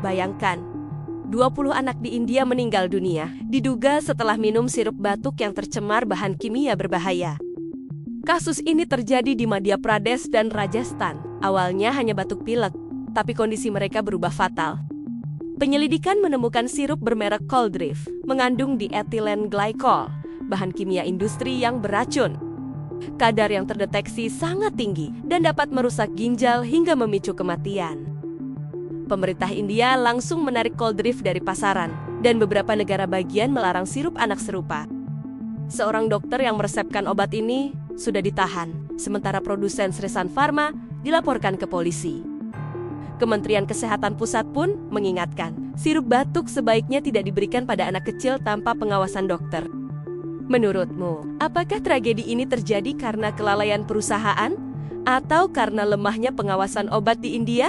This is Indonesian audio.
Bayangkan, 20 anak di India meninggal dunia, diduga setelah minum sirup batuk yang tercemar bahan kimia berbahaya. Kasus ini terjadi di Madhya Pradesh dan Rajasthan. Awalnya hanya batuk pilek, tapi kondisi mereka berubah fatal. Penyelidikan menemukan sirup bermerek Coldrift, mengandung diethylene glycol, bahan kimia industri yang beracun. Kadar yang terdeteksi sangat tinggi dan dapat merusak ginjal hingga memicu kematian. Pemerintah India langsung menarik Coldrift dari pasaran, dan beberapa negara bagian melarang sirup anak serupa. Seorang dokter yang meresepkan obat ini sudah ditahan, sementara produsen Sresan Pharma dilaporkan ke polisi. Kementerian Kesehatan Pusat pun mengingatkan, sirup batuk sebaiknya tidak diberikan pada anak kecil tanpa pengawasan dokter. Menurutmu, apakah tragedi ini terjadi karena kelalaian perusahaan atau karena lemahnya pengawasan obat di India?